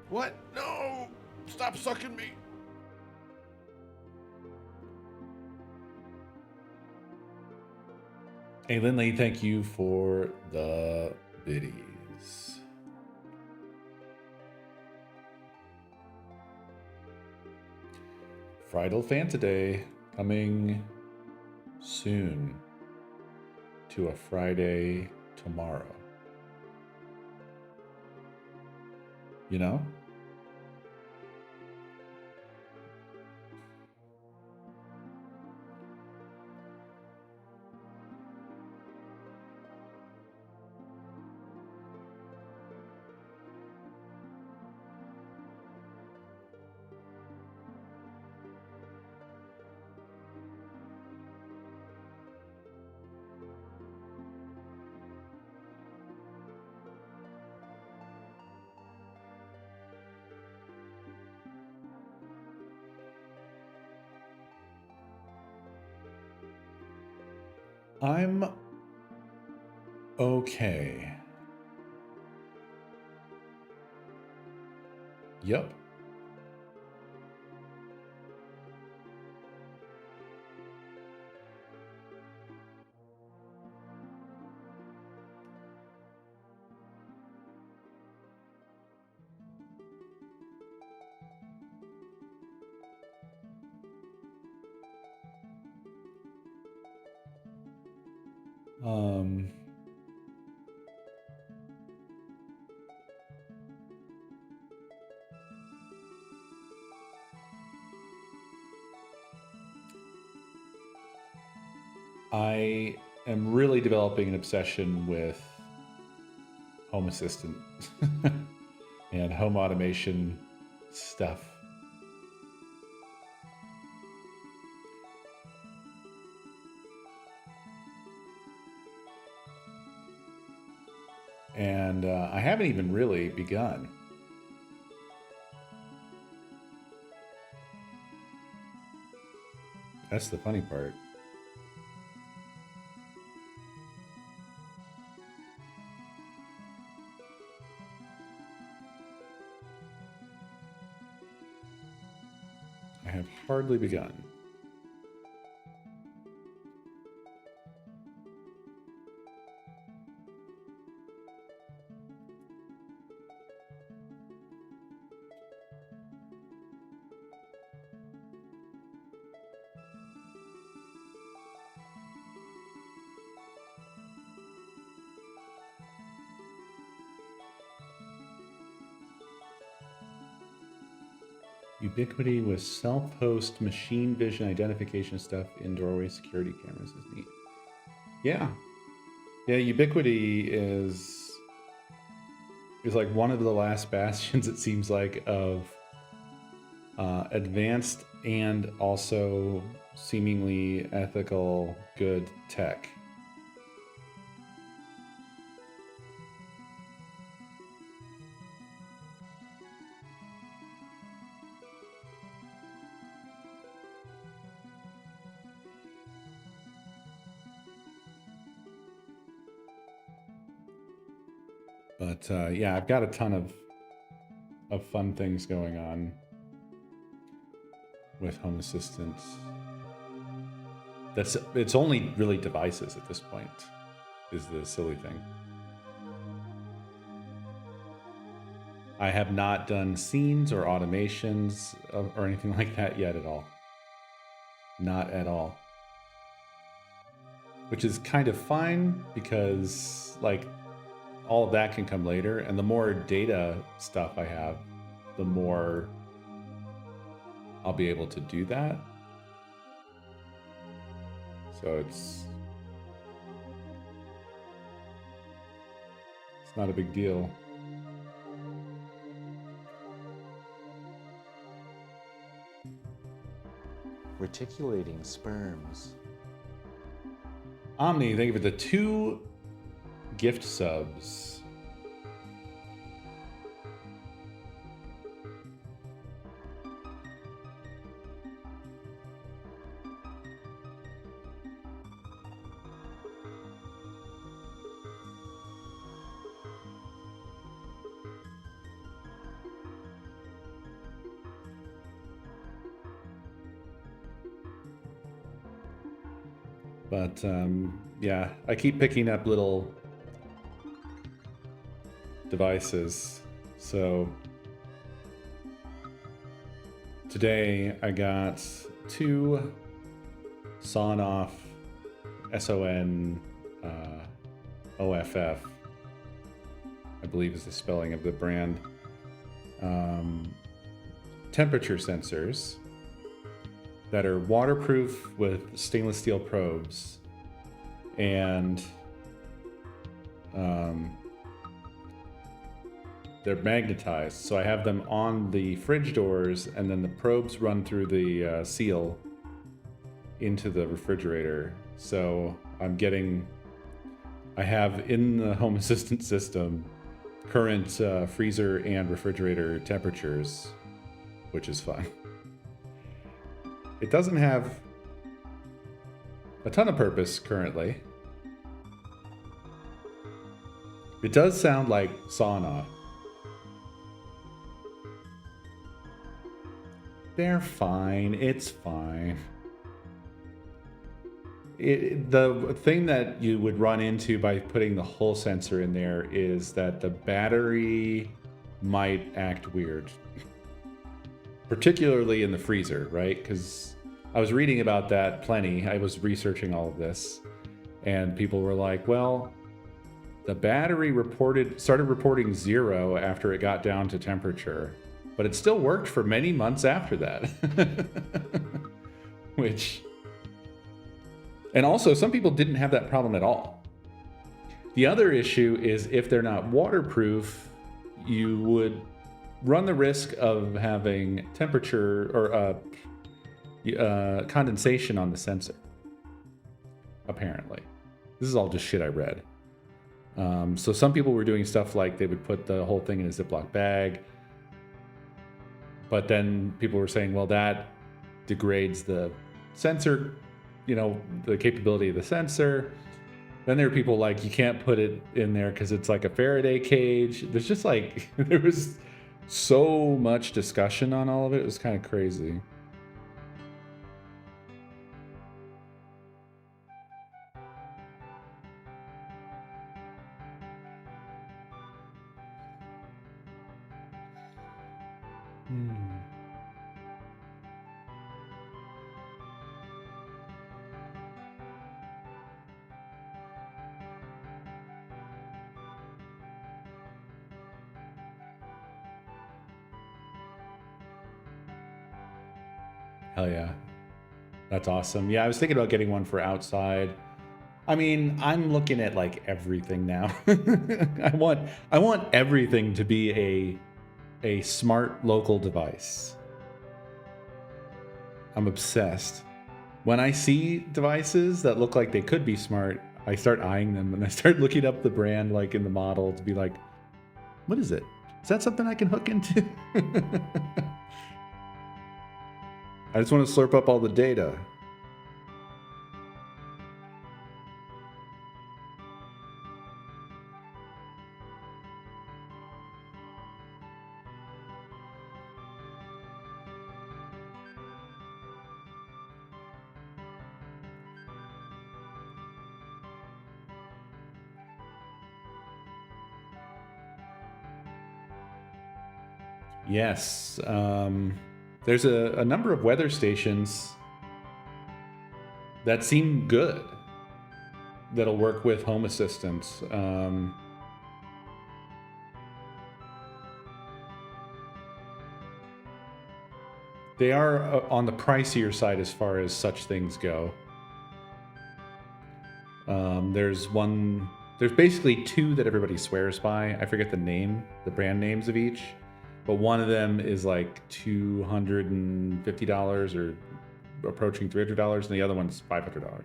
What? No! Stop sucking me! Hey, Lindley, thank you for the biddies. Friday Fanta Day coming soon to a Friday tomorrow. You know? I'm okay. Yep. Um, I am really developing an obsession with Home Assistant and home automation stuff. And I haven't even really begun. That's the funny part. I have hardly begun. Ubiquity with self-host machine vision identification stuff in doorway security cameras is neat. Yeah. Yeah, Ubiquity is like one of the last bastions, it seems like, of advanced and also seemingly ethical good tech. But yeah, I've got a ton of fun things going on with Home Assistant. It's only really devices at this point, is the silly thing. I have not done scenes or automations or anything like that yet at all. Not at all. Which is kind of fine because like all of that can come later, and the more data stuff I have, the more I'll be able to do that. So it's not a big deal. Reticulating sperms. Omni, thank you for the 2 gift subs. But yeah, I keep picking up little devices. So today I got 2 Sonoff SON OFF, I believe is the spelling of the brand, temperature sensors that are waterproof with stainless steel probes, and they're magnetized. So I have them on the fridge doors, and then the probes run through the seal into the refrigerator. So I have in the home assistant system current freezer and refrigerator temperatures, which is fun. It doesn't have a ton of purpose currently. It does sound like sauna. They're fine. It's fine. The thing that you would run into by putting the whole sensor in there is that the battery might act weird. Particularly in the freezer, right? Because I was reading about that plenty. I was researching all of this, and people were like, well, the battery started reporting 0 after it got down to temperature, but it still worked for many months after that. And also some people didn't have that problem at all. The other issue is if they're not waterproof, you would run the risk of having temperature or condensation on the sensor, apparently. This is all just shit I read. So some people were doing stuff like they would put the whole thing in a Ziploc bag, but then people were saying, well, that degrades the sensor, the capability of the sensor. Then there were people like, you can't put it in there because it's like a Faraday cage. There's just like, there was so much discussion on all of it. It was kind of crazy. Hell yeah. That's awesome. Yeah, I was thinking about getting one for outside. I mean, I'm looking at like everything now. I want everything to be a smart local device. I'm obsessed. When I see devices that look like they could be smart, I start eyeing them and I start looking up the brand like in the model to be like, what is it? Is that something I can hook into? I just want to slurp up all the data. Yes. There's a number of weather stations that seem good that'll work with home assistants. They are on the pricier side as far as such things go. There's basically 2 that everybody swears by. I forget the brand names of each, but one of them is like $250 or approaching $300, and the other one's $500.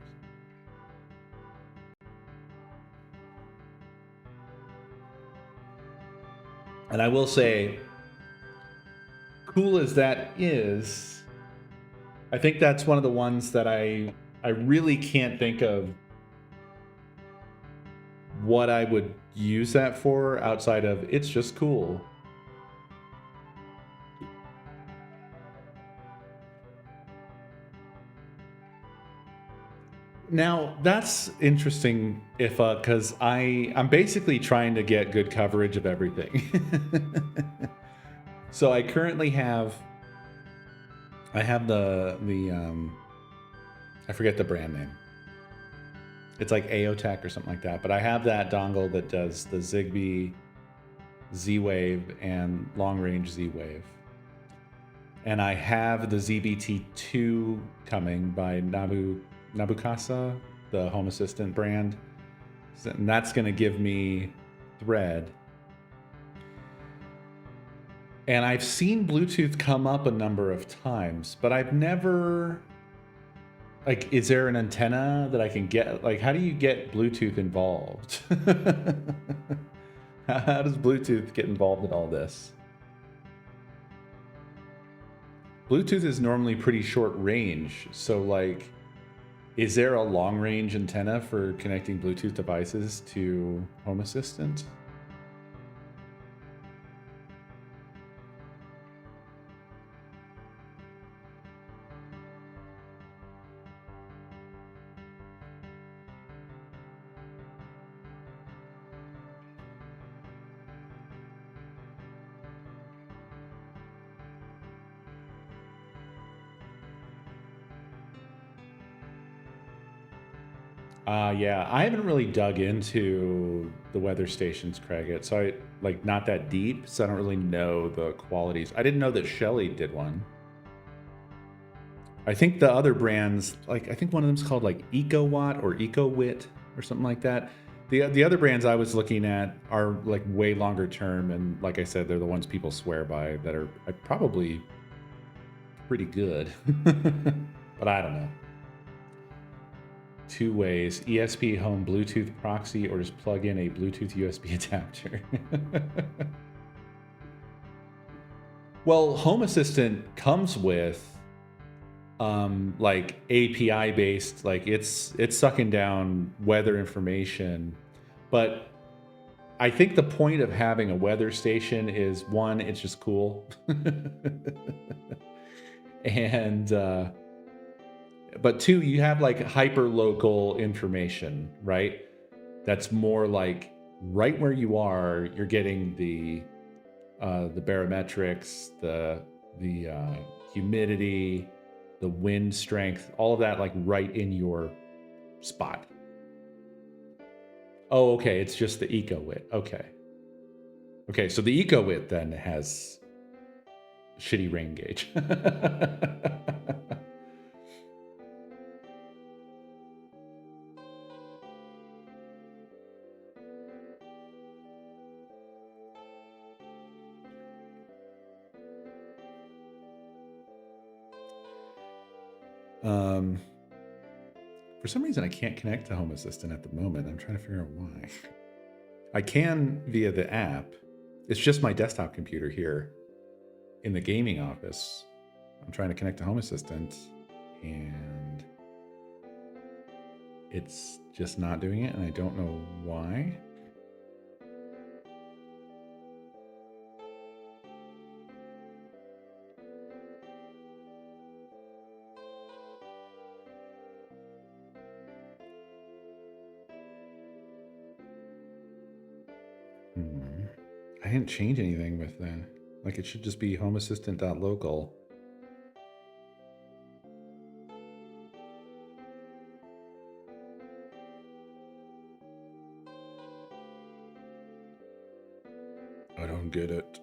And I will say, cool as that is, I think that's one of the ones that I really can't think of what I would use that for outside of it's just cool. Now that's interesting if because I'm basically trying to get good coverage of everything. So I currently have the I forget the brand name. It's like AOTech or something like that, but I have that dongle that does the Zigbee Z-Wave and long range Z-Wave. And I have the ZBT2 coming by Nabukasa, the Home Assistant brand. And that's going to give me Thread. And I've seen Bluetooth come up a number of times, but I've never... Like, is there an antenna that I can get? Like, how do you get Bluetooth involved? How does Bluetooth get involved in all this? Bluetooth is normally pretty short range, so like, is there a long range antenna for connecting Bluetooth devices to Home Assistant? Yeah, I haven't really dug into the weather stations, Craig. So I like not that deep, so I don't really know the qualities. I didn't know that Shelly did one. I think the other brands, like I think one of them's called like EcoWatt or EcoWit or something like that. The other brands I was looking at are like way longer term, and like I said, they're the ones people swear by that are probably pretty good. But I don't know. 2 ways: ESP home Bluetooth proxy, or just plug in a Bluetooth USB adapter. Well, Home Assistant comes with like API based, like it's sucking down weather information. But I think the point of having a weather station is, one, it's just cool. And but two, you have like hyper local information, right? That's more like right where you are, you're getting the barometrics, the humidity, the wind strength, all of that like right in your spot. Oh, okay, it's just the EcoWit. Okay, so the EcoWit then has shitty rain gauge. For some reason, I can't connect to Home Assistant at the moment. I'm trying to figure out why. I can via the app. It's just my desktop computer here in the gaming office. I'm trying to connect to Home Assistant, and it's just not doing it, and I don't know why. I didn't change anything with that. Like, it should just be homeassistant.local. I don't get it.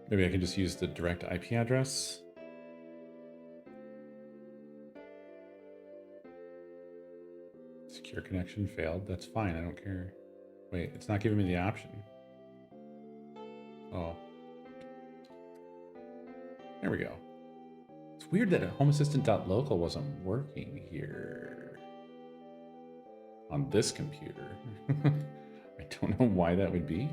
Maybe I can just use the direct IP address. Secure connection failed. That's fine. I don't care. Wait, it's not giving me the option. Oh. There we go. It's weird that homeassistant.local wasn't working here on this computer. I don't know why that would be.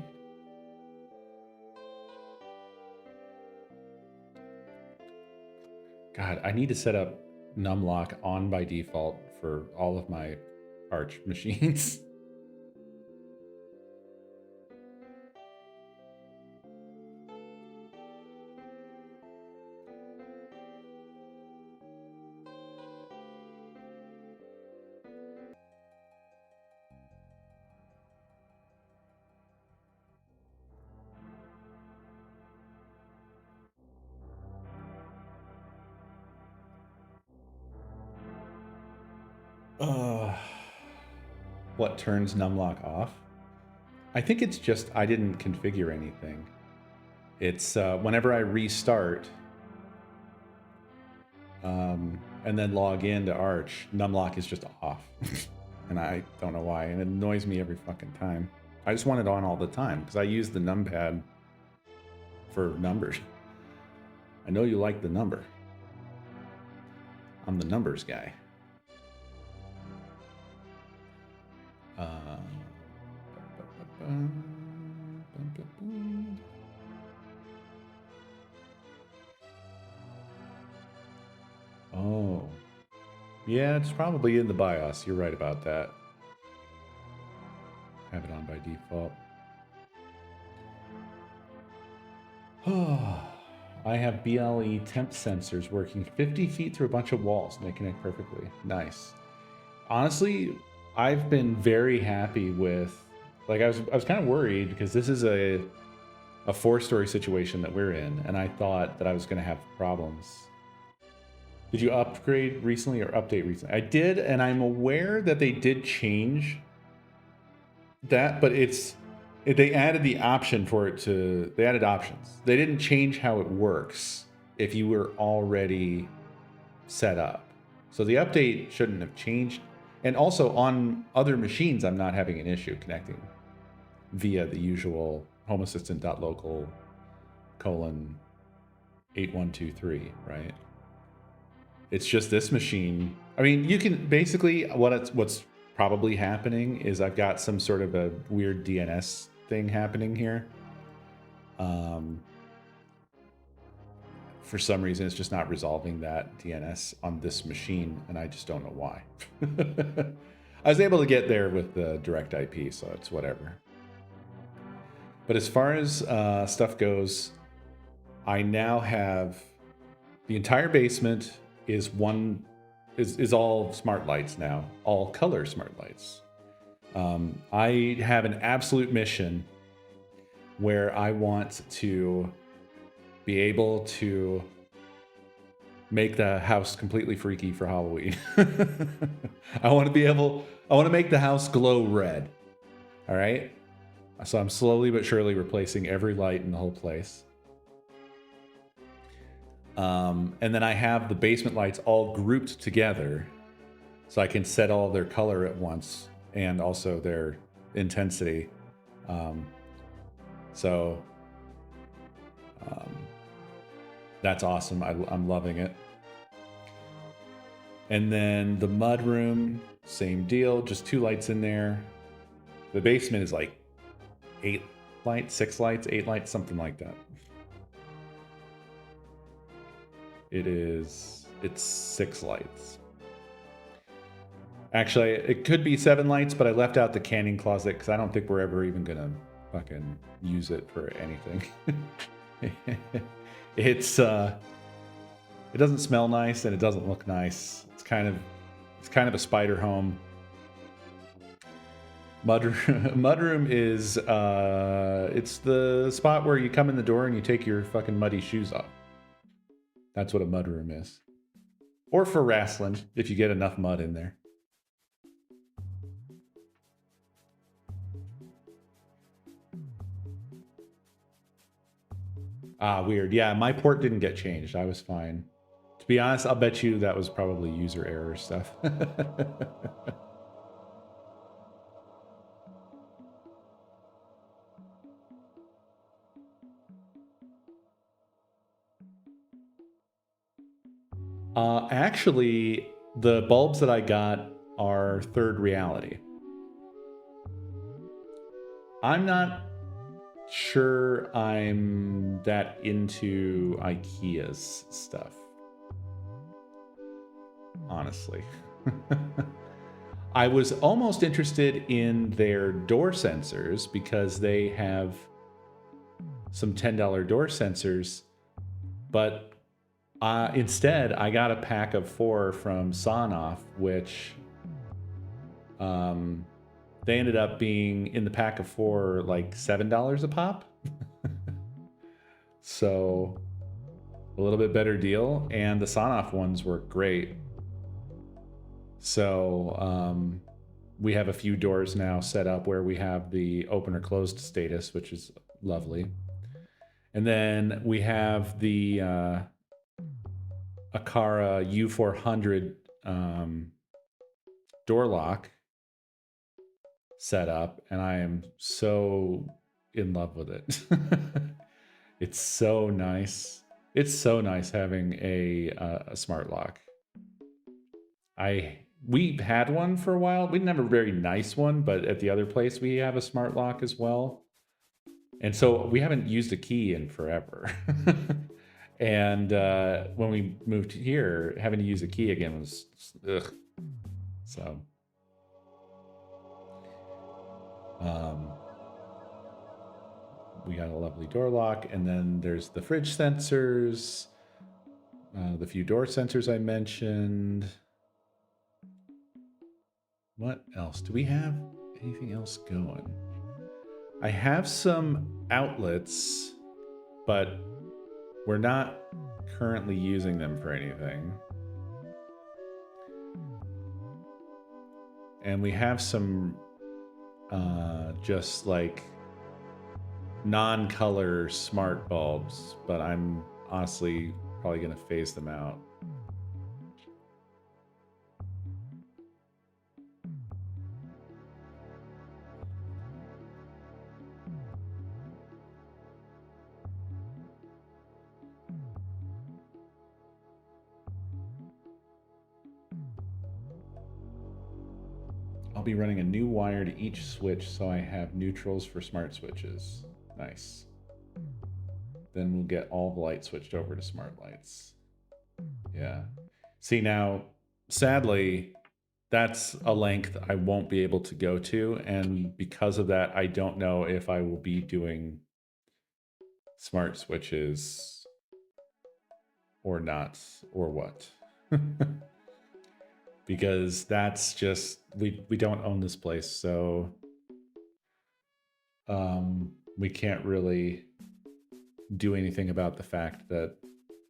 God, I need to set up numlock on by default for all of my Arch machines. What turns numlock off? I think it's just I didn't configure anything. It's whenever I restart and then log into Arch, numlock is just off. And I don't know why, and it annoys me every fucking time. I just want it on all the time because I use the numpad for numbers. I know you like the number. I'm the numbers guy. Oh. Yeah, it's probably in the BIOS. You're right about that. Have it on by default. I have BLE temp sensors working 50 feet through a bunch of walls and they connect perfectly. Nice. Honestly, I've been very happy with, like, I was kind of worried because this is a 4-story situation that we're in, and I thought that I was going to have problems. Did you upgrade recently or update recently? I did, and I'm aware that they did change that, but they added the option for it to, they added options. They didn't change how it works if you were already set up. So the update shouldn't have changed. And also on other machines, I'm not having an issue connecting via the usual homeassistant.local:8123, right? It's just this machine. I mean, you can basically, what's probably happening is I've got some sort of a weird DNS thing happening here. For some reason, it's just not resolving that DNS on this machine, and I just don't know why. I was able to get there with the direct IP, so it's whatever. But as far as stuff goes, I now have the entire basement is all smart lights now, all color smart lights. I have an absolute mission where I want to be able to make the house completely freaky for Halloween. I want to make the house glow red. All right. So I'm slowly but surely replacing every light in the whole place. And then I have the basement lights all grouped together so I can set all their color at once and also their intensity. That's awesome. I'm loving it. And then the mudroom, same deal, just 2 lights in there. The basement is like 8 lights, 6 lights, 8 lights, something like that. It's 6 lights. Actually, it could be 7 lights, but I left out the canning closet because I don't think we're ever even gonna fucking use it for anything. It doesn't smell nice and it doesn't look nice. It's kind of a spider home. Mudroom is it's the spot where you come in the door and you take your fucking muddy shoes off. That's what a mudroom is. Or for wrestling, if you get enough mud in there. Weird. Yeah, my port didn't get changed. I was fine. To be honest, I'll bet you that was probably user error stuff. Actually, the bulbs that I got are third reality. I'm not sure I'm that into IKEA's stuff. Honestly. I was almost interested in their door sensors because they have some $10 door sensors, but instead I got a pack of 4 from Sonoff, which they ended up being in the pack of 4 like $7 a pop. So a little bit better deal, and the Sonoff ones were great. So we have a few doors now set up where we have the open or closed status, which is lovely. And then we have the Akara U400 door lock set up, and I am so in love with it. It's so nice. It's so nice having a smart lock. We had one for a while. We didn't have a very nice one, but at the other place we have a smart lock as well. And so we haven't used a key in forever. And when we moved here, having to use a key again was ugh. So we got a lovely door lock, and then there's the fridge sensors, the few door sensors I mentioned. What else? Do we have anything else going? I have some outlets, but we're not currently using them for anything. And we have some just like non-color smart bulbs, but I'm honestly probably going to phase them out. I'll be running a new wire to each switch so I have neutrals for smart switches. Nice. Then we'll get all the lights switched over to smart lights. Yeah. See, now, sadly, that's a length I won't be able to go to. And because of that, I don't know if I will be doing smart switches or not, or what. Because that's just, we don't own this place, so we can't really do anything about the fact that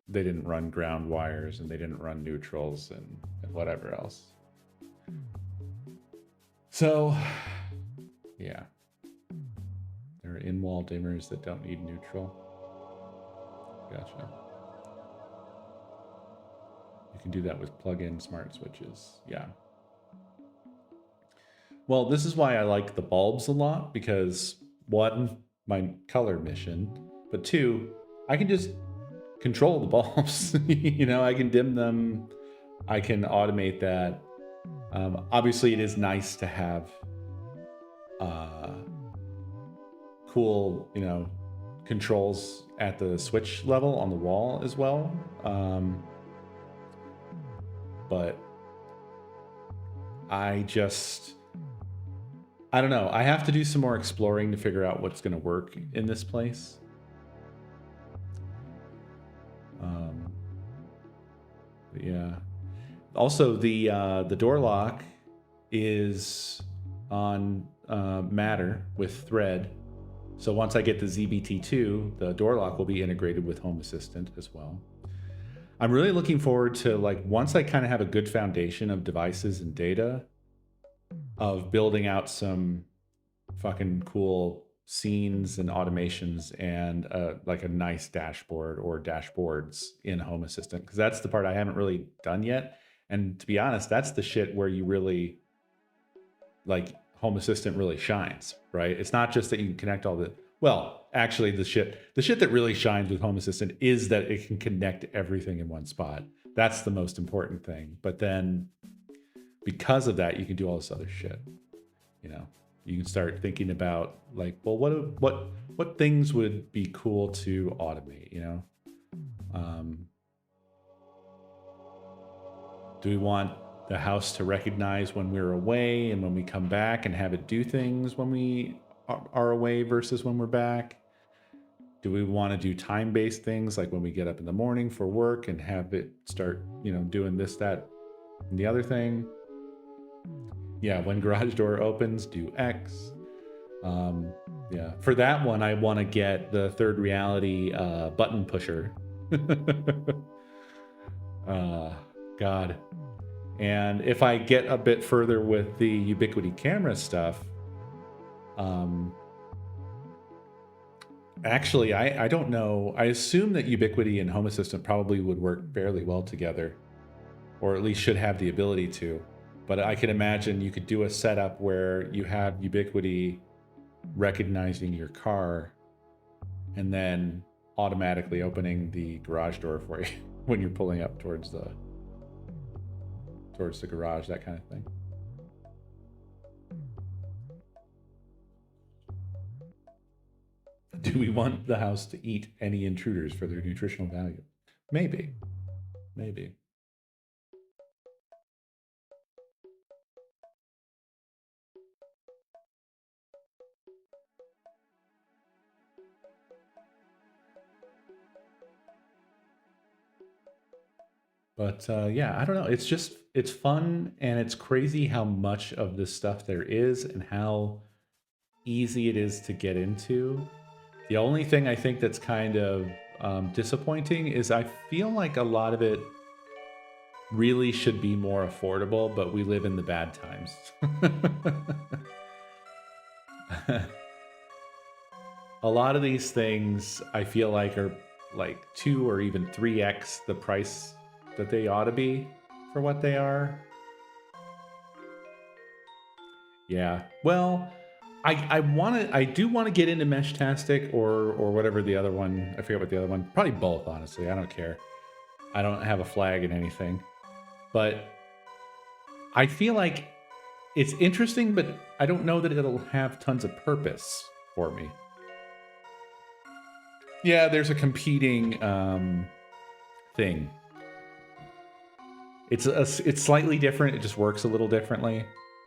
they didn't run ground wires and they didn't run neutrals and whatever else. So, yeah. There are in-wall dimmers that don't need neutral. Gotcha. You can do that with plug-in smart switches. Yeah. Well, this is why I like the bulbs a lot, because one, my color mission, but two, I can just control the bulbs. You know, I can dim them. I can automate that. Obviously, it is nice to have cool, you know, controls at the switch level on the wall as well. But I don't know. I have to do some more exploring to figure out what's going to work in this place. But yeah. Also, the door lock is on Matter with Thread. So once I get the ZBT2, the door lock will be integrated with Home Assistant as well. I'm really looking forward to, like, once I kind of have a good foundation of devices and data, of building out some fucking cool scenes and automations and like a nice dashboard or dashboards in Home Assistant, because that's the part I haven't really done yet. And to be honest, that's the shit where you really, like, Home Assistant really shines, right? It's not just that you can connect all the, well, actually the shit that really shines with Home Assistant is that it can connect everything in one spot. That's the most important thing. But then because of that, you can do all this other shit. You know, you can start thinking about, like, well, what things would be cool to automate, you know? Do we want the house to recognize when we're away and when we come back and have it do things when we are away versus when we're back? Do we want to do time-based things, like when we get up in the morning for work and have it start, you know, doing this, that, and the other thing? Yeah, when garage door opens, do X. Yeah, for that one, I want to get the Third Reality button pusher. God. And if I get a bit further with the Ubiquiti camera stuff, actually, I don't know. I assume that Ubiquiti and Home Assistant probably would work fairly well together, or at least should have the ability to. But I can imagine you could do a setup where you have Ubiquiti recognizing your car and then automatically opening the garage door for you when you're pulling up towards the garage, that kind of thing. Do we want the house to eat any intruders for their nutritional value? Maybe. Maybe. But yeah, I don't know. It's fun, and it's crazy how much of this stuff there is and how easy it is to get into. The only thing I think that's kind of disappointing is I feel like a lot of it really should be more affordable, but we live in the bad times. A lot of these things I feel like are like 2 or even 3x the price that they ought to be for what they are. Yeah. Well, I do want to get into Meshtastic or whatever the other one. I forget what the other one. Probably both, honestly. I don't care. I don't have a flag in anything. But I feel like it's interesting, but I don't know that it'll have tons of purpose for me. Yeah, there's a competing thing. It's slightly different. It just works a little differently,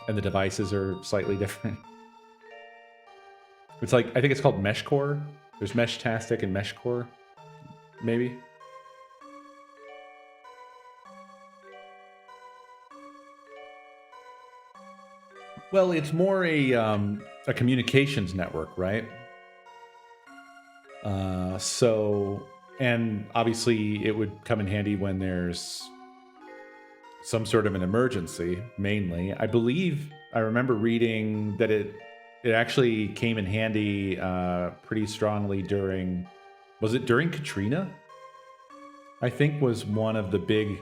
and the devices are slightly different. It's like, I think it's called Meshcore. There's Meshtastic and Meshcore, maybe. Well, it's more a communications network, right? So, and obviously it would come in handy when there's some sort of an emergency, mainly. I believe I remember reading that it actually came in handy pretty strongly during, was it during Katrina? I think was one of the big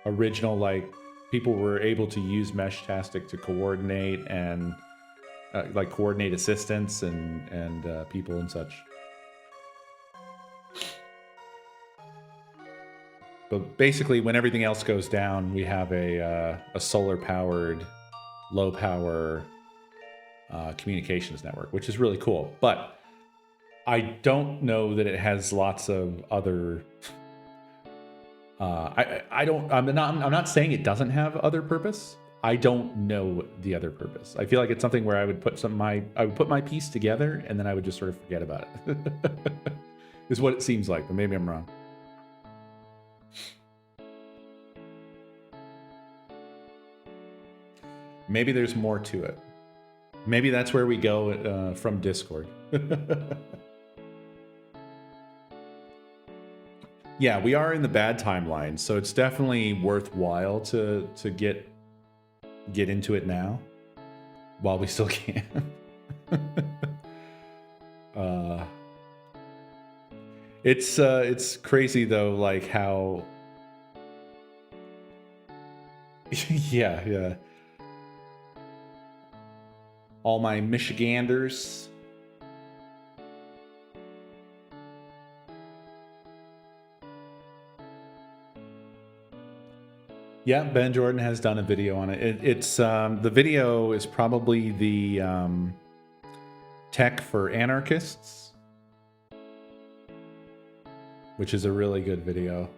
original, like, people were able to use Meshtastic to coordinate and like coordinate assistance and people and such. But basically, when everything else goes down, we have a solar-powered, low-power communications network, which is really cool. But I don't know that it has lots of other. I'm not saying it doesn't have other purpose. I don't know the other purpose. I feel like it's something where I would put my piece together and then I would just sort of forget about it. Is what it seems like, but maybe I'm wrong. Maybe there's more to it. Maybe that's where we go from Discord. Yeah, we are in the bad timeline, so it's definitely worthwhile to get into it now while we still can. It's crazy though, like how yeah. All my Michiganders. Yeah, Ben Jordan has done a video on it. It's the video is probably the tech for anarchists, which is a really good video.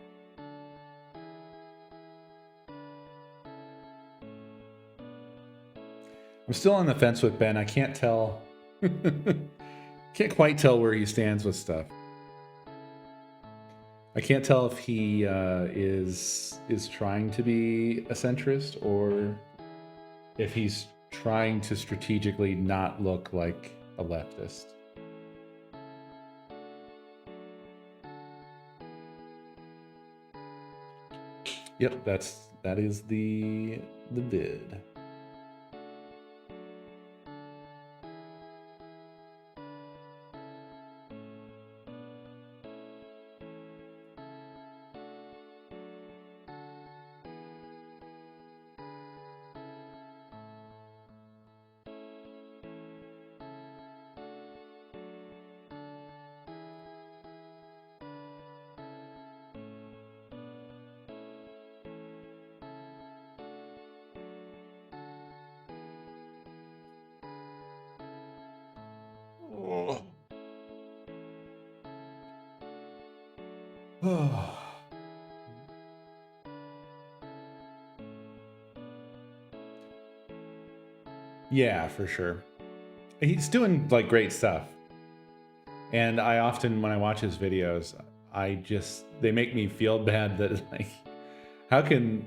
I'm still on the fence with Ben. I can't tell. Can't quite tell where he stands with stuff. I can't tell if he is trying to be a centrist or if he's trying to strategically not look like a leftist. Yep, that's that is the vid. Yeah, for sure. He's doing like great stuff. And I often, when I watch his videos, they make me feel bad that like, how can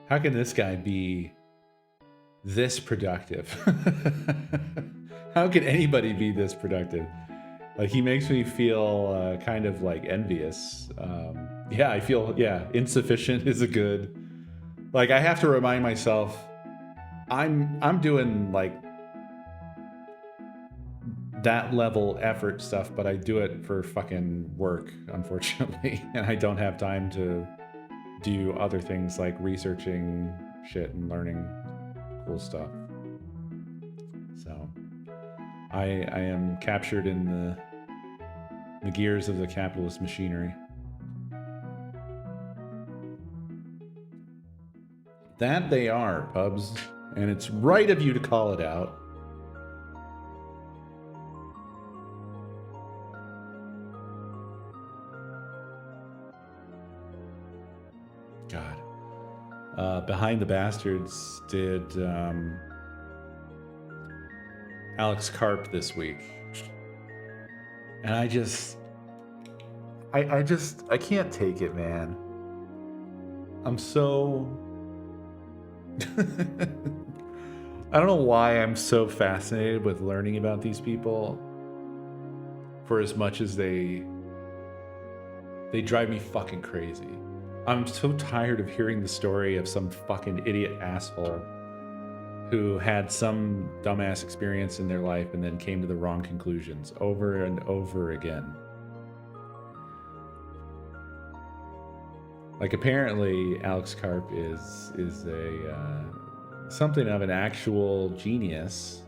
this guy be this productive? How can anybody be this productive? Like, he makes me feel kind of like envious. Yeah, I feel, insufficient is a good, like, I have to remind myself, I'm doing like that level effort stuff, but I do it for fucking work, unfortunately. And I don't have time to do other things like researching shit and learning cool stuff. So I am captured in the gears of the capitalist machinery. That they are, pubs. And it's right of you to call it out. God. Behind the Bastards did Alex Karp this week. And I can't take it, man. I'm so... I don't know why I'm so fascinated with learning about these people, for as much as they drive me fucking crazy. I'm so tired of hearing the story of some fucking idiot asshole who had some dumbass experience in their life and then came to the wrong conclusions over and over again. Like, apparently Alex Karp is a something of an actual genius,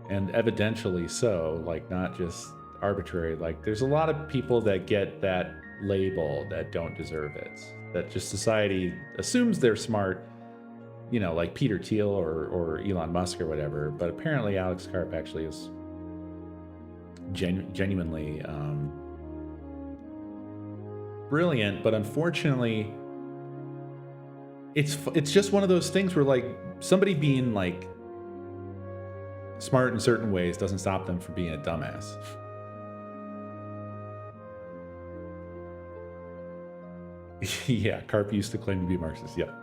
and evidentially so, like, not just arbitrary. Like, there's a lot of people that get that label that don't deserve it, that just society assumes they're smart, you know, like Peter Thiel or Elon Musk or whatever. But apparently Alex Karp actually is genuinely brilliant. But unfortunately, it's just one of those things where, like, somebody being like smart in certain ways doesn't stop them from being a dumbass. Yeah, Karp used to claim to be Marxist. Yep.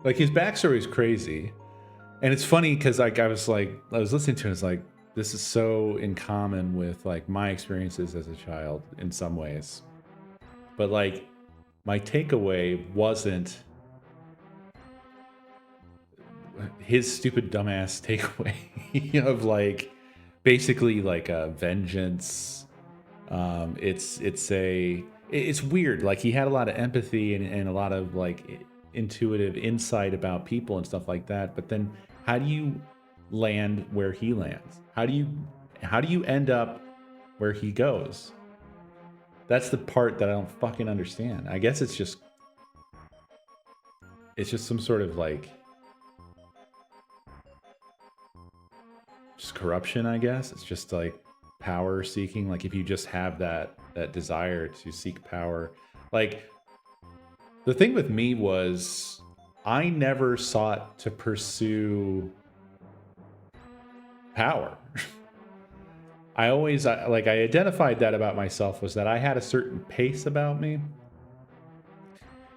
Like, his backstory is crazy. And it's funny because, like, I was listening to it, it's like, this is so in common with, like, my experiences as a child in some ways. But, like, my takeaway wasn't his stupid dumbass takeaway of, like, basically like a vengeance. It's weird. Like, he had a lot of empathy and a lot of, like, intuitive insight about people and stuff like that. But then how do you land where he lands? How do you end up where he goes? That's the part that I don't fucking understand. I guess it's just some sort of, like, just corruption, I guess. It's just like power seeking. Like, if you just have that desire to seek power. Like, the thing with me was, I never sought to pursue power. I identified that about myself, was that I had a certain pace about me,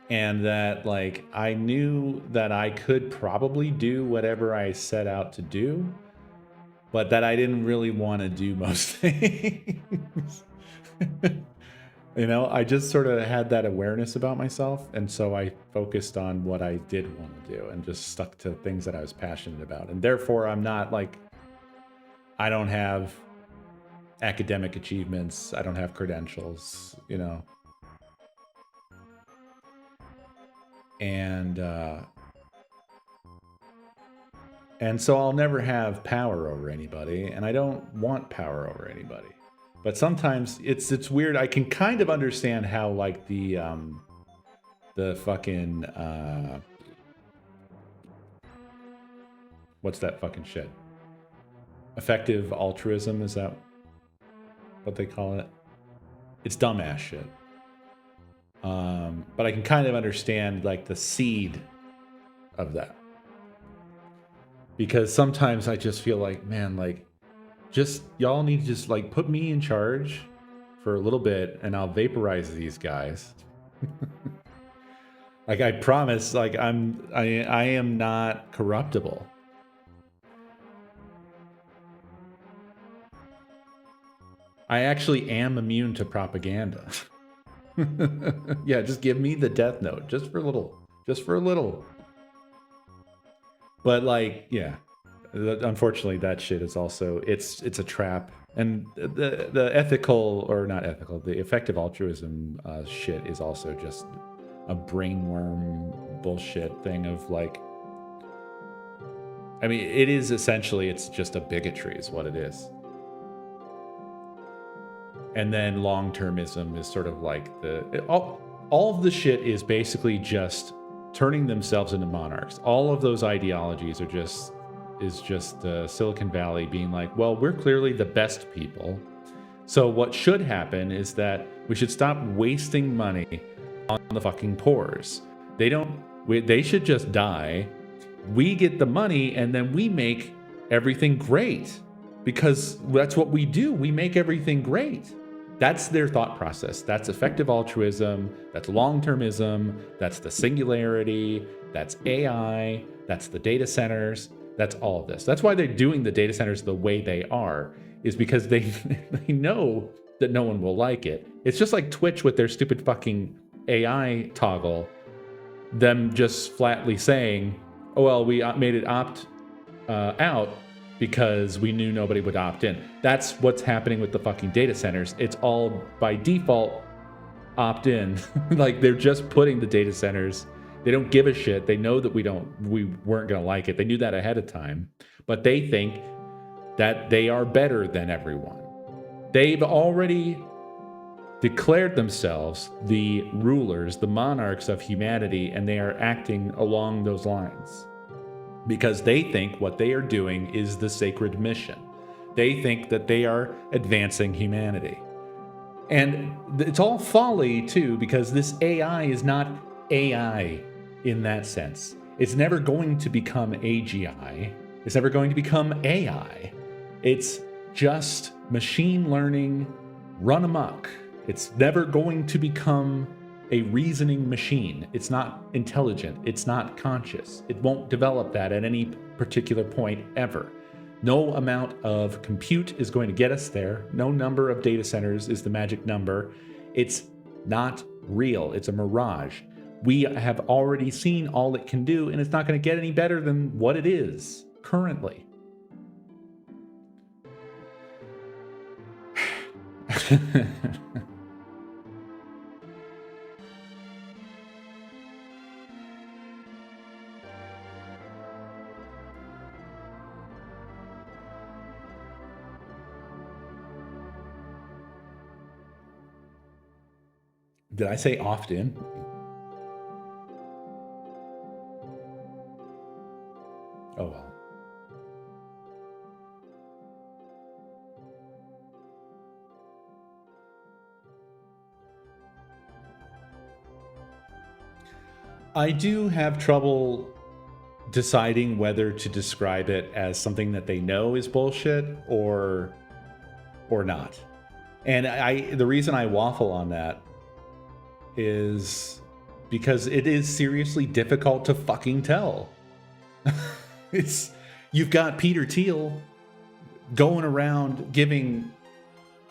and that, like, I knew that I could probably do whatever I set out to do, but that I didn't really want to do most things. You know, I just sort of had that awareness about myself, and so I focused on what I did want to do and just stuck to things that I was passionate about. And therefore, I'm not like, I don't have academic achievements, I don't have credentials, you know. And so I'll never have power over anybody, and I don't want power over anybody. But sometimes it's weird. I can kind of understand how like the fucking what's that fucking shit? Effective altruism, is that what they call it? It's dumbass shit. But I can kind of understand like the seed of that. Because sometimes I just feel like, man, like, just y'all need to just like put me in charge for a little bit and I'll vaporize these guys. Like I promise, like I am not corruptible. I actually am immune to propaganda. Yeah, just give me the death note just for a little. Just for a little. But like, yeah. Unfortunately, that shit is also it's a trap, and the ethical, or not ethical, the effective altruism shit is also just a brainworm bullshit thing of like, I mean, it is essentially, it's just a bigotry is what it is. And then long-termism is sort of like all of the shit is basically just turning themselves into monarchs. All of those ideologies are just Silicon Valley being like, well, we're clearly the best people. So what should happen is that we should stop wasting money on the fucking poors. They should just die. We get the money and then we make everything great because that's what we do. We make everything great. That's their thought process. That's effective altruism. That's long-termism. That's the singularity. That's AI. That's the data centers. That's all of this. That's why they're doing the data centers the way they are, is because they know that no one will like it. It's just like Twitch with their stupid fucking AI toggle, them just flatly saying, oh, well, we made it opt out because we knew nobody would opt in. That's what's happening with the fucking data centers. It's all by default opt in. Like they're just putting the data centers. They don't give a shit. They know that we weren't going to like it. They knew that ahead of time, but they think that they are better than everyone. They've already declared themselves the rulers, the monarchs of humanity, and they are acting along those lines because they think what they are doing is the sacred mission. They think that they are advancing humanity. And it's all folly too, because this AI is not AI in that sense. It's never going to become AGI. It's never going to become AI. It's just machine learning run amok. It's never going to become a reasoning machine. It's not intelligent. It's not conscious. It won't develop that at any particular point ever. No amount of compute is going to get us there. No number of data centers is the magic number. It's not real. It's a mirage. We have already seen all it can do, and it's not going to get any better than what it is currently. Did I say often? Oh well. I do have trouble deciding whether to describe it as something that they know is bullshit or not. And the reason I waffle on that is because it is seriously difficult to fucking tell. You've got Peter Thiel going around giving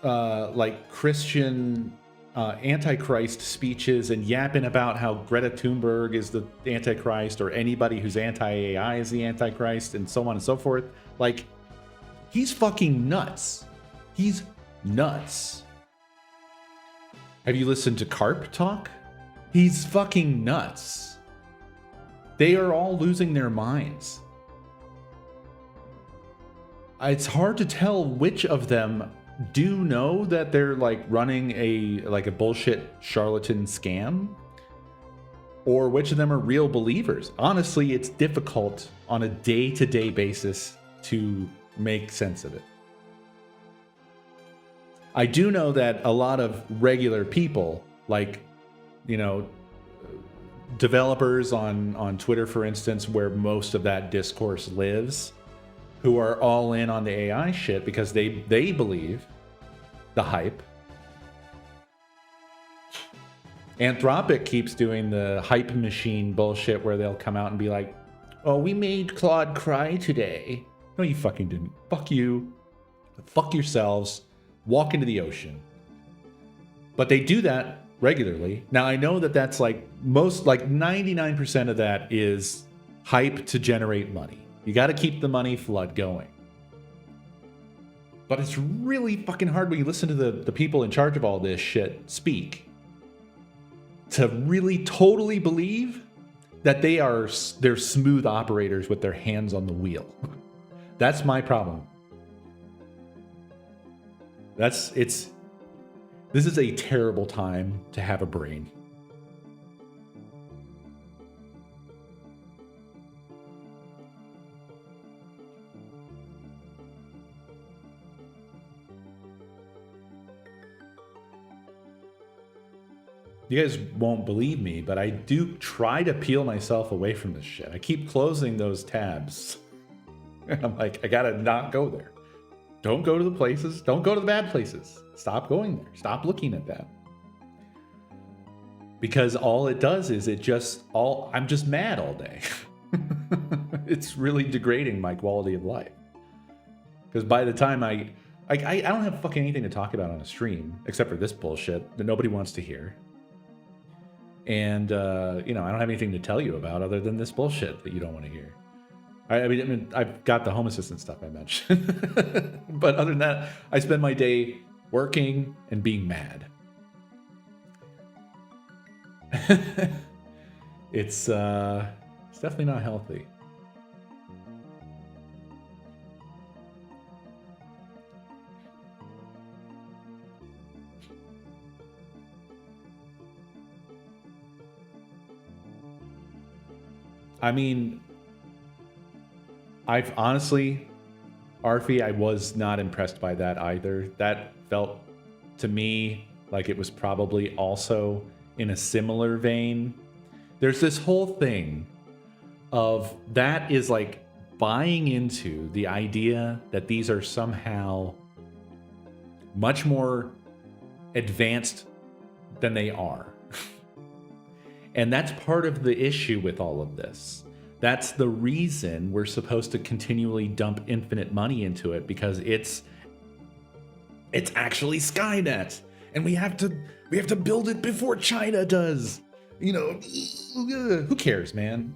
like Christian antichrist speeches and yapping about how Greta Thunberg is the antichrist, or anybody who's anti-AI is the antichrist, and so on and so forth. Like, he's fucking nuts. He's nuts. Have you listened to Carp talk? He's fucking nuts. They are all losing their minds. It's hard to tell which of them do know that they're like running a bullshit charlatan scam, or which of them are real believers. Honestly, it's difficult on a day-to-day basis to make sense of it. I do know that a lot of regular people, like, you know, developers on Twitter, for instance, where most of that discourse lives, who are all in on the AI shit because they believe the hype. Anthropic keeps doing the hype machine bullshit where they'll come out and be like, oh, we made Claude cry today. No, you fucking didn't. Fuck you. Fuck yourselves. Walk into the ocean. But they do that regularly. Now, I know that that's like 99% of that is hype to generate money. You got to keep the money flood going. But it's really fucking hard when you listen to the people in charge of all this shit speak to really totally believe that they're smooth operators with their hands on the wheel. That's my problem. This is a terrible time to have a brain. You guys won't believe me, but I do try to peel myself away from this shit. I keep closing those tabs. I'm like, I gotta not go there. Don't go to the places. Don't go to the bad places. Stop going there. Stop looking at that. Because all it does is I'm just mad all day. It's really degrading my quality of life. Because by the time I don't have fucking anything to talk about on a stream, except for this bullshit that nobody wants to hear. And, I don't have anything to tell you about other than this bullshit that you don't want to hear. I mean, I've got the Home Assistant stuff I mentioned. But other than that, I spend my day working and being mad. It's definitely not healthy. I mean, I've honestly, Arfie, I was not impressed by that either. That felt to me like it was probably also in a similar vein. There's this whole thing of that is like buying into the idea that these are somehow much more advanced than they are. And that's part of the issue with all of this. That's the reason we're supposed to continually dump infinite money into it, because it's actually Skynet, and we have to build it before China does. You know, who cares, man?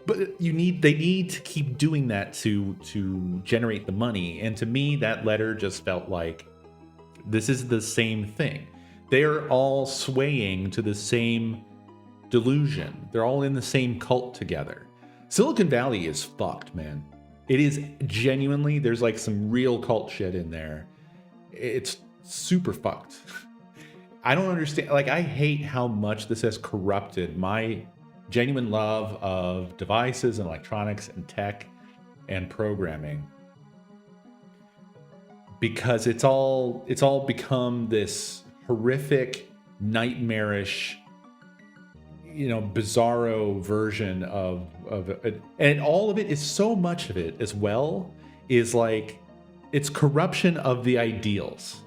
But they need to keep doing that to generate the money. And to me, that letter just felt like this is the same thing. They're all swaying to the same delusion. They're all in the same cult together. Silicon Valley is fucked, man. It is genuinely, there's like some real cult shit in there. It's super fucked. I don't understand. Like, I hate how much this has corrupted my genuine love of devices and electronics and tech and programming. Because it's all become this horrific, nightmarish, bizarro version of it. And all of it is, so much of it as well is like, it's corruption of the ideals,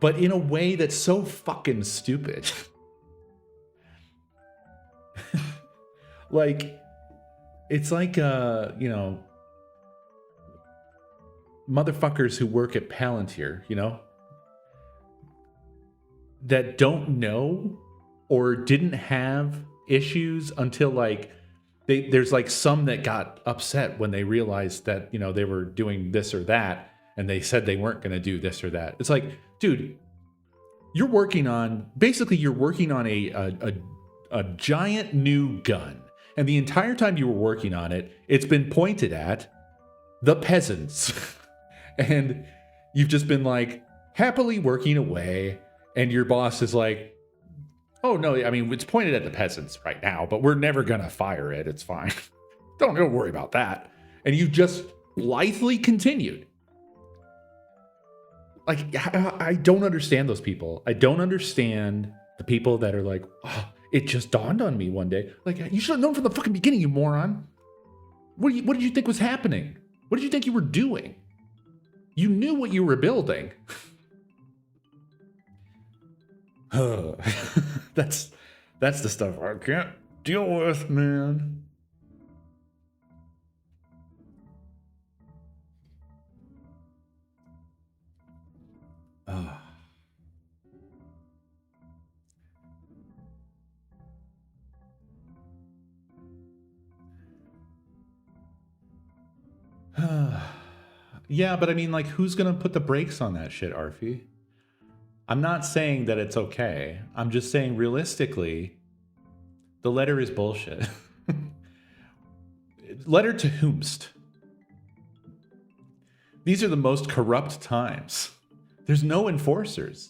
but in a way that's so fucking stupid. Like, it's like, motherfuckers who work at Palantir, that don't know or didn't have issues until like there's like some that got upset when they realized that, you know, they were doing this or that and they said they weren't going to do this or that. It's like, dude, you're working on a giant new gun. And the entire time you were working on it, it's been pointed at the peasants. And you've just been like happily working away. And your boss is like, oh, no, I mean, it's pointed at the peasants right now, but we're never going to fire it. It's fine. Don't worry about that. And you just blithely continued. Like, I don't understand those people. I don't understand the people that are like, oh, it just dawned on me one day. Like, you should have known from the fucking beginning, you moron. What did you think was happening? What did you think you were doing? You knew what you were building. That's the stuff I can't deal with, man. Yeah, but I mean, like, who's gonna put the brakes on that shit, Arfie? I'm not saying that it's okay. I'm just saying realistically, the letter is bullshit. Letter to whomst? These are the most corrupt times. There's no enforcers.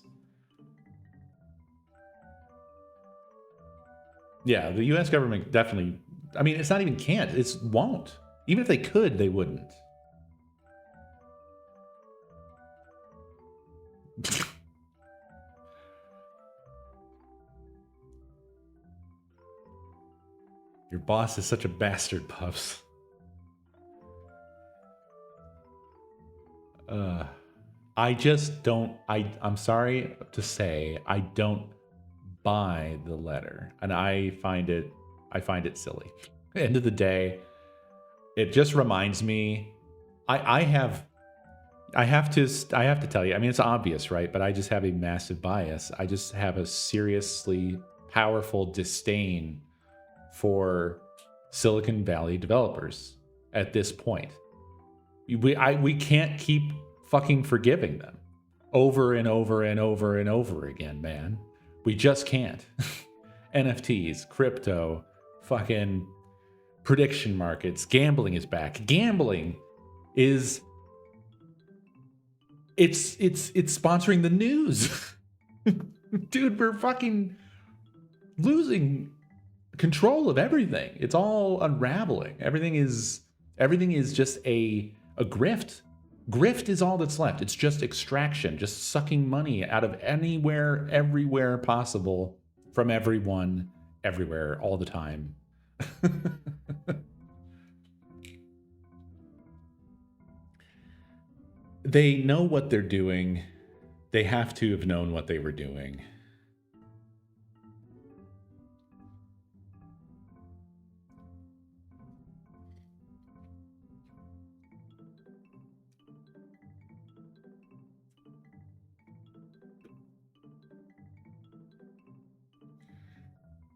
Yeah, the US government definitely, I mean, it's not even can't, it's won't. Even if they could, they wouldn't. Your boss is such a bastard, Puffs. I just don't, I'm sorry to say, I don't buy the letter. And I find it silly. At the end of the day, it just reminds me, I have to tell you, I mean, it's obvious, right? But I just have a massive bias. I just have a seriously powerful disdain for Silicon Valley developers at this point. We can't keep fucking forgiving them over and over and over and over again, man. We just can't. NFTs, crypto, fucking prediction markets, gambling is back. Gambling is it's sponsoring the news. Dude, we're fucking losing control of everything. It's all unraveling. Everything is just a grift. Grift is all that's left. It's just extraction, just sucking money out of anywhere, everywhere possible from everyone, everywhere, all the time. They know what they're doing. They have to have known what they were doing.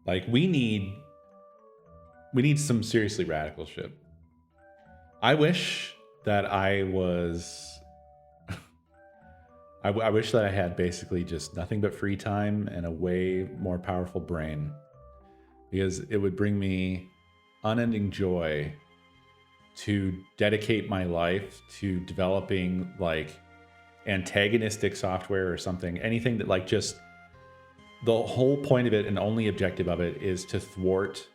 Like, we need some seriously radical shit. I wish that I was I wish that I had basically just nothing but free time and a way more powerful brain, because it would bring me unending joy to dedicate my life to developing like antagonistic software or something, anything that like just the whole point of it and only objective of it is to thwart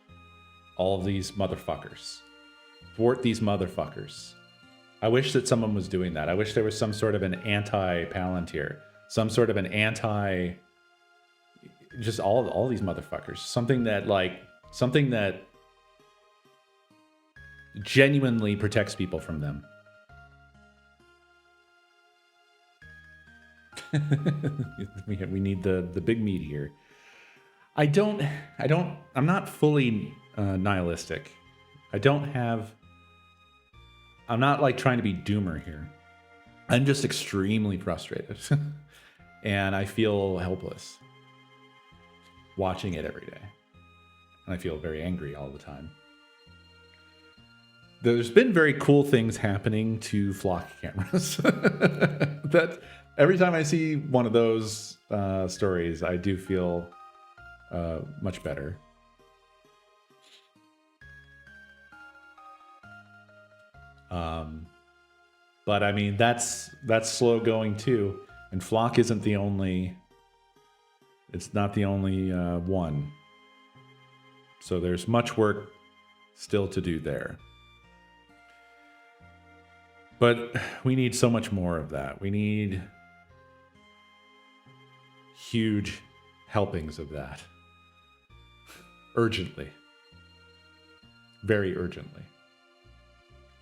all of these motherfuckers. Thwart these motherfuckers. I wish that someone was doing that. I wish there was some sort of an anti-Palantir, some sort of an anti, just all these motherfuckers. Something that genuinely protects people from them. We need the big meat here. I'm not fully nihilistic. I'm not like trying to be doomer here. I'm just extremely frustrated and I feel helpless. watching it every day. And I feel very angry all the time. There's been very cool things happening to flock cameras. That every time I see one of those stories, I do feel much better. But I mean, that's slow going too. And flock isn't the only. It's not the only one. So there's much work still to do there. But we need so much more of that. We need huge helpings of that. Urgently. Very urgently.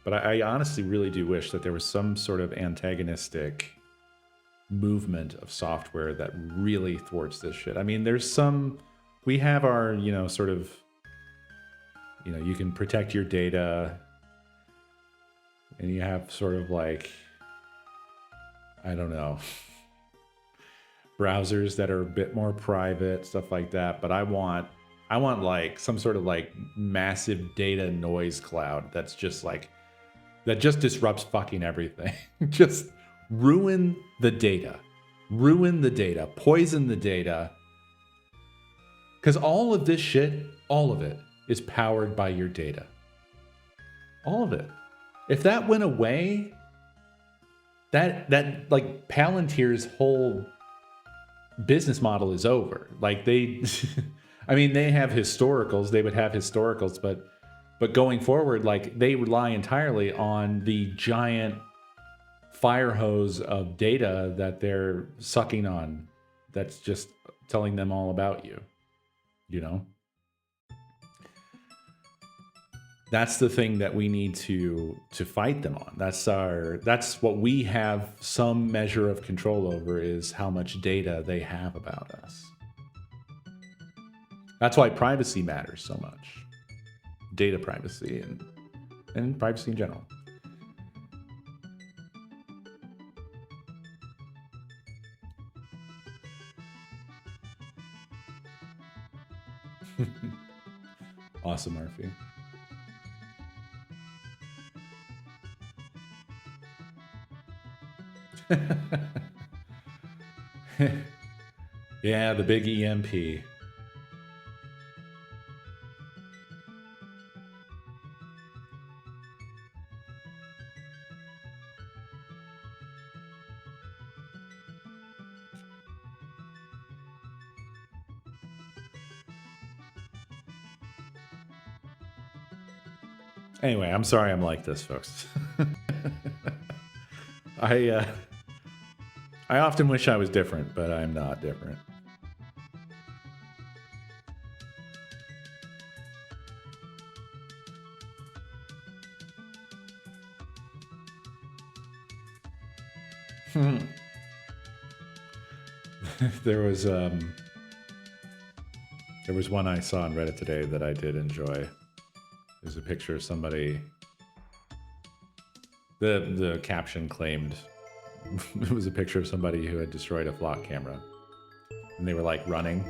But I honestly really do wish that there was some sort of antagonistic movement of software that really thwarts this shit. I mean, there's some... We have our, sort of... you can protect your data... And you have sort of like, I don't know, browsers that are a bit more private, stuff like that. But I want like some sort of like massive data noise cloud that's just like, that just disrupts fucking everything. Just ruin the data, poison the data. Because all of this shit, all of it is powered by your data. All of it. If that went away, that like Palantir's whole business model is over. Like they, I mean, they have historicals. They would have historicals, but going forward, like they rely entirely on the giant fire hose of data that they're sucking on. That's just telling them all about you. That's the thing that we need to fight them on. That's what we have some measure of control over, is how much data they have about us. That's why privacy matters so much. Data privacy and privacy in general. Awesome, Murphy. Yeah, the big EMP. Anyway, I'm sorry I'm like this, folks. I often wish I was different, but I'm not different. There was one I saw on Reddit today that I did enjoy. There's a picture of somebody. The caption claimed it was a picture of somebody who had destroyed a flock camera, and they were like running,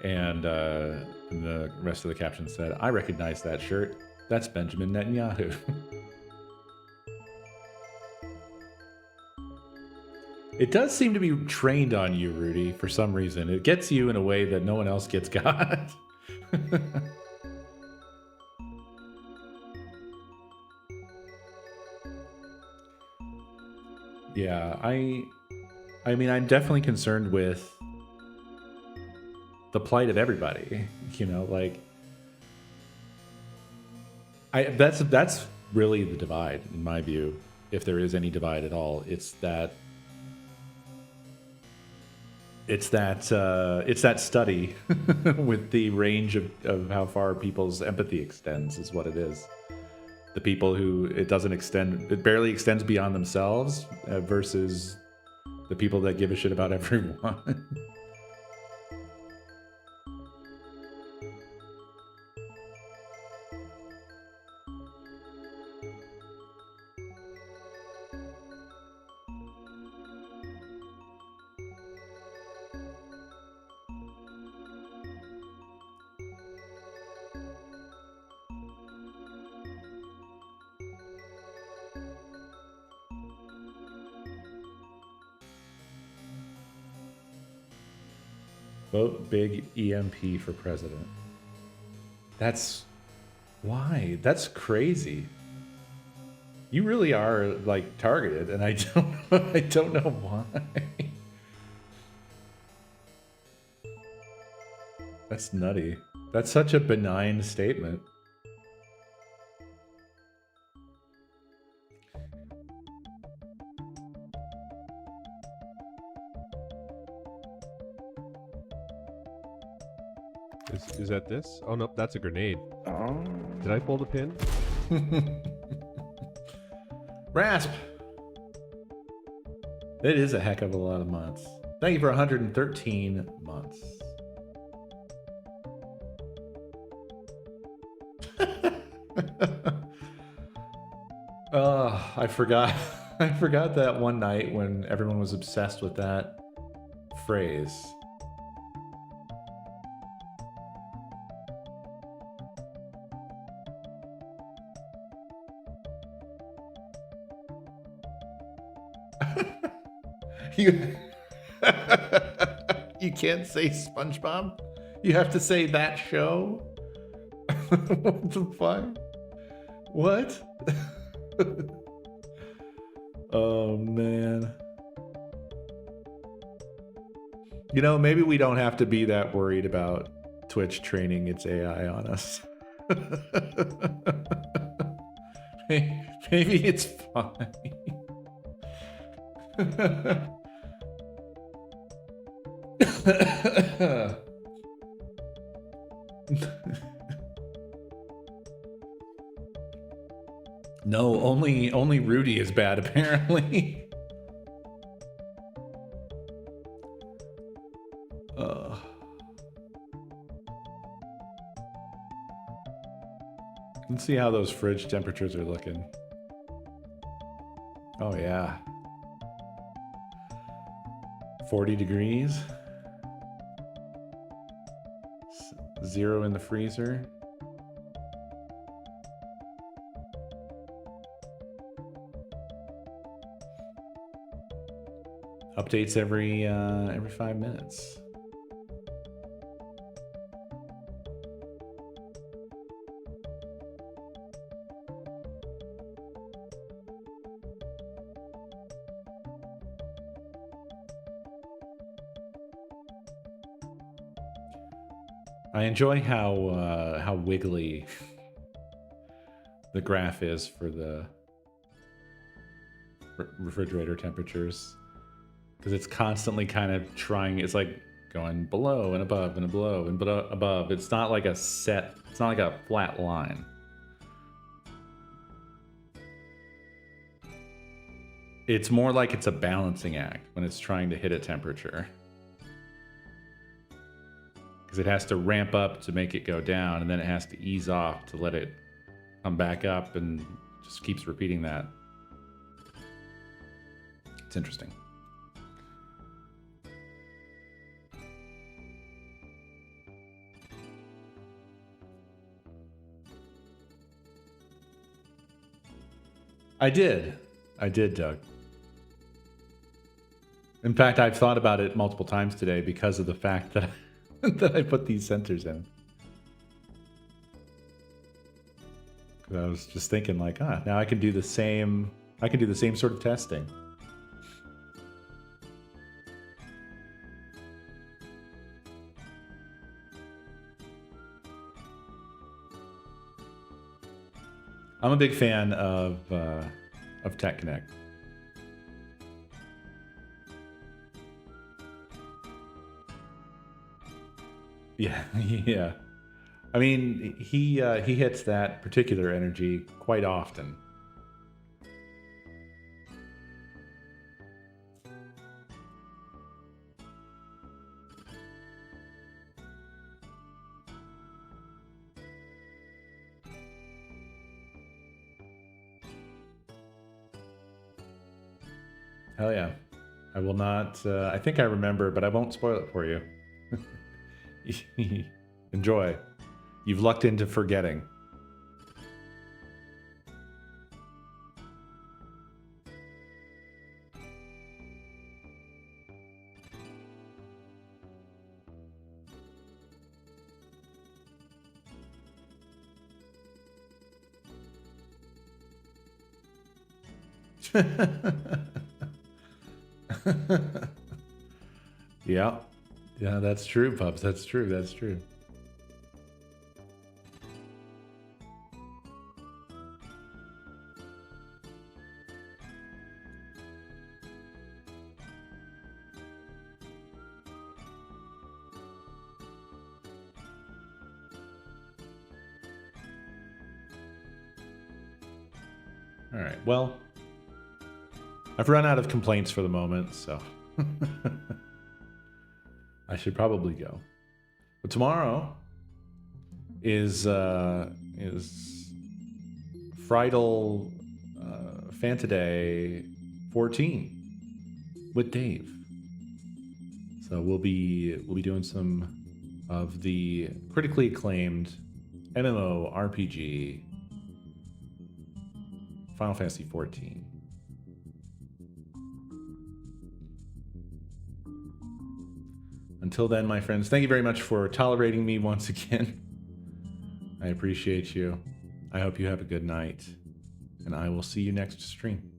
and the rest of the caption said, "I recognize that shirt. That's Benjamin Netanyahu." It does seem to be trained on you, Rudy, for some reason. It gets you in a way that no one else gets got. Yeah, I mean, I'm definitely concerned with the plight of everybody. Like that's really the divide, in my view. If there is any divide at all, it's that study with the range of how far people's empathy extends is what it is. The people who it barely extends beyond themselves versus the people that give a shit about everyone. Vote big EMP for president. That's why. That's crazy. You really are like targeted, and I don't I don't know why. That's nutty. That's such a benign statement. Is that this? Oh, nope, that's a grenade. Oh. Did I pull the pin? Rasp! It is a heck of a lot of months. Thank you for 113 months. I forgot. I forgot that one night when everyone was obsessed with that phrase. You you can't say SpongeBob. You have to say that show. What the fuck? What? Oh man. You know, maybe we don't have to be that worried about Twitch training its AI on us. Maybe it's fine. No, only Rudy is bad apparently. Let's see how those fridge temperatures are looking. Oh yeah. 40 degrees. 0 in the freezer. Updates every 5 minutes. I enjoy how wiggly the graph is for the refrigerator temperatures, because it's constantly kind of trying. It's like going below and above and below and above. It's not like a set. It's not like a flat line. It's more like it's a balancing act when it's trying to hit a temperature. Because it has to ramp up to make it go down, and then it has to ease off to let it come back up, and just keeps repeating that. It's interesting. I did, Doug. In fact, I've thought about it multiple times today because of the fact that that I put these sensors in. Because I was just thinking like, now I can do the same. I can do the same sort of testing. I'm a big fan of Tech Connect. Yeah, yeah. I mean, he hits that particular energy quite often. Hell yeah. I will not. I think I remember, but I won't spoil it for you. Enjoy. You've lucked into forgetting. Yeah. Yeah, that's true, pups. That's true. That's true. All right. Well, I've run out of complaints for the moment, so I should probably go. But tomorrow is Friday Fanta Day 14 with Dave. So we'll be doing some of the critically acclaimed MMO RPG Final Fantasy 14. Until then, my friends, thank you very much for tolerating me once again. I appreciate you. I hope you have a good night, and I will see you next stream.